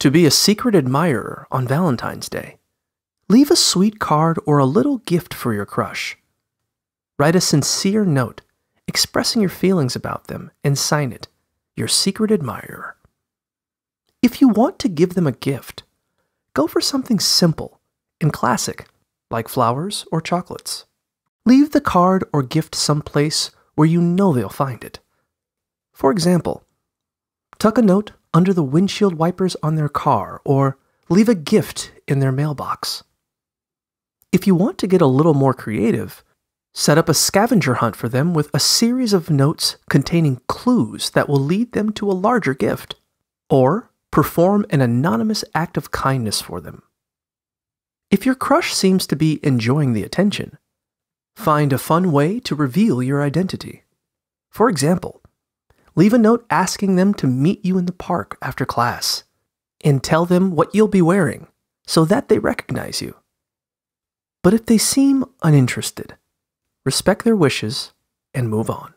To be a secret admirer on Valentine's Day, leave a sweet card or a little gift for your crush. Write a sincere note expressing your feelings about them and sign it, your secret admirer. If you want to give them a gift, go for something simple and classic, like flowers or chocolates. Leave the card or gift someplace where you know they'll find it. For example, tuck a note under the windshield wipers on their car or leave a gift in their mailbox. If you want to get a little more creative, set up a scavenger hunt for them with a series of notes containing clues that will lead them to a larger gift, or perform an anonymous act of kindness for them. If your crush seems to be enjoying the attention, find a fun way to reveal your identity. For example, leave a note asking them to meet you in the park after class, and tell them what you'll be wearing so that they recognize you. But if they seem uninterested, respect their wishes and move on.